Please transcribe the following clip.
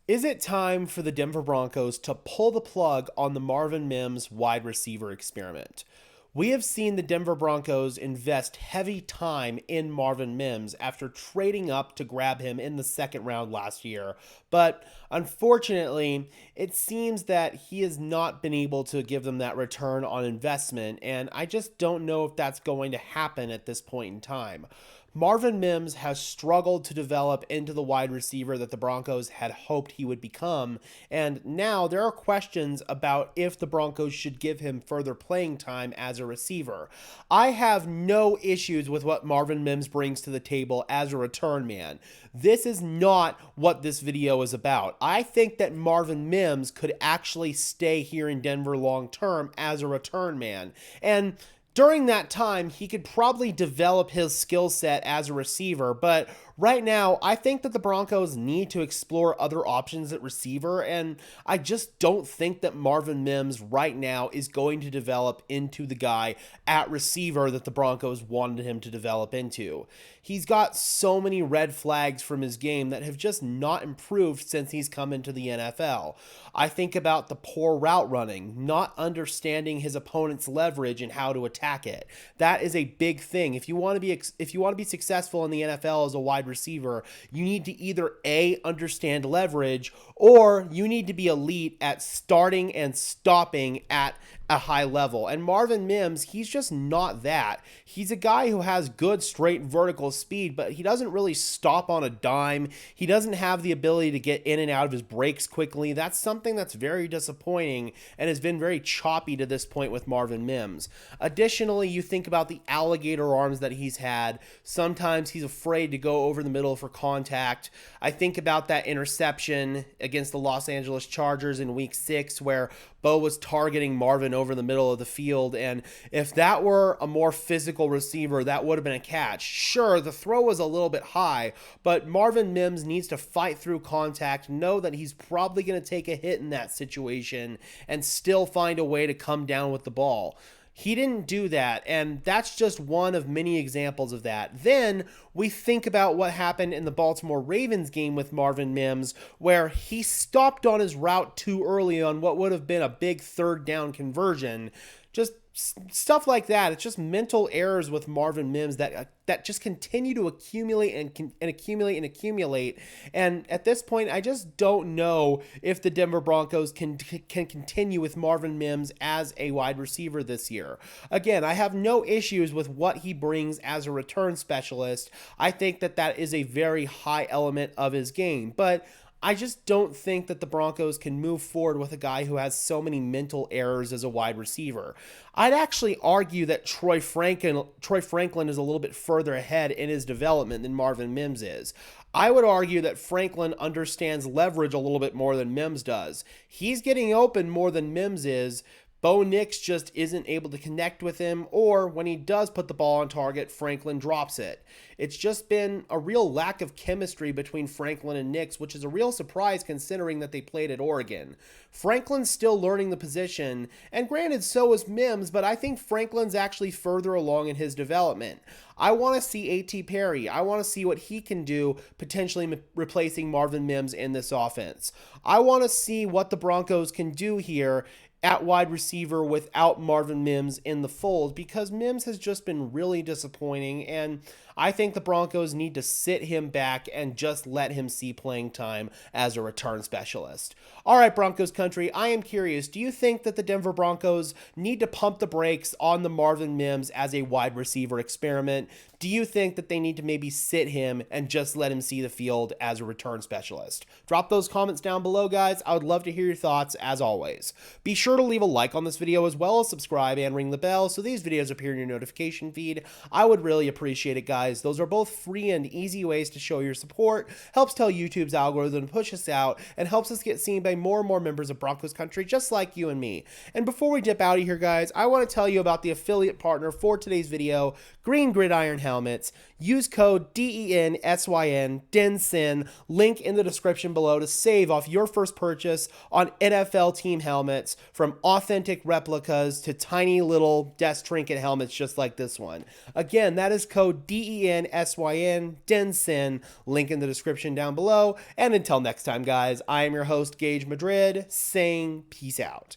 Is it time for the Denver Broncos to pull the plug on the Marvin Mims wide receiver experiment? We have seen the Denver Broncos invest heavy time in Marvin Mims after trading up to grab him in the second round last year, but unfortunately, it seems that he has not been able to give them that return on investment, and I just don't know if that's going to happen at this point in time. Marvin Mims has struggled to develop into the wide receiver that the Broncos had hoped he would become, and now there are questions about if the Broncos should give him further playing time as a receiver. I have no issues with what Marvin Mims brings to the table as a return man. This is not what this video is about. I think that Marvin Mims could actually stay here in Denver long term as a return man, and during that time, he could probably develop his skill set as a receiver, but right now, I think that the Broncos need to explore other options at receiver, and I just don't think that Marvin Mims right now is going to develop into the guy at receiver that the Broncos wanted him to develop into. He's got so many red flags from his game that have just not improved since he's come into the NFL. I think about the poor route running, not understanding his opponent's leverage and how to attack it. That is a big thing. If you want to be successful in the NFL as a wide receiver, you need to either A, understand leverage, or you need to be elite at starting and stopping at a high level. And Marvin Mims, he's just not that. He's a guy who has good straight vertical speed, but he doesn't really stop on a dime. He doesn't have the ability to get in and out of his breaks quickly. That's something that's very disappointing and has been very choppy to this point with Marvin Mims. Additionally, you think about the alligator arms that he's had. Sometimes he's afraid to go over the middle for contact. I think about that interception against the Los Angeles Chargers in week 6 where Bo was targeting Marvin over the middle of the field, and if that were a more physical receiver, that would have been a catch. Sure, the throw was a little bit high, but Marvin Mims needs to fight through contact, know that he's probably going to take a hit in that situation, and still find a way to come down with the ball. He didn't do that, and that's just one of many examples of that. Then we think about what happened in the Baltimore Ravens game with Marvin Mims, where he stopped on his route too early on what would have been a big third down conversion. Just stuff like that. It's just mental errors with Marvin Mims that just continue to accumulate and accumulate and accumulate. And at this point, I just don't know if the Denver Broncos can continue with Marvin Mims as a wide receiver this year. Again, I have no issues with what he brings as a return specialist. I think that that is a very high element of his game, but I just don't think that the Broncos can move forward with a guy who has so many mental errors as a wide receiver. I'd actually argue that Troy Franklin is a little bit further ahead in his development than Marvin Mims is. I would argue that Franklin understands leverage a little bit more than Mims does. He's getting open more than Mims is. Bo Nix just isn't able to connect with him, or when he does put the ball on target, Franklin drops it. It's just been a real lack of chemistry between Franklin and Nix, which is a real surprise considering that they played at Oregon. Franklin's still learning the position, and granted, so is Mims, but I think Franklin's actually further along in his development. I want to see A.T. Perry. I want to see what he can do, potentially replacing Marvin Mims in this offense. I want to see what the Broncos can do here at wide receiver without Marvin Mims in the fold, because Mims has just been really disappointing, and I think the Broncos need to sit him back and just let him see playing time as a return specialist. All right, Broncos country, I am curious, do you think that the Denver Broncos need to pump the brakes on the Marvin Mims as a wide receiver experiment? Do you think that they need to maybe sit him and just let him see the field as a return specialist? Drop those comments down below, guys. I would love to hear your thoughts as always. Be sure to leave a like on this video as well as subscribe and ring the bell so these videos appear in your notification feed. I would really appreciate it, guys. Those are both free and easy ways to show your support, helps tell YouTube's algorithm to push us out, and helps us get seen by more and more members of Broncos country just like you and me. And before we dip out of here, guys, I want to tell you about the affiliate partner for today's video, Green Gridiron Helmets. Use code DENSYN, DENSYN, link in the description below to save off your first purchase on NFL team helmets, from authentic replicas to tiny little desk trinket helmets just like this one. Again, that is code DENSYN, DENSYN, Denson, link in the description down below. And until next time, guys, I am your host, Gage Madrid, saying peace out.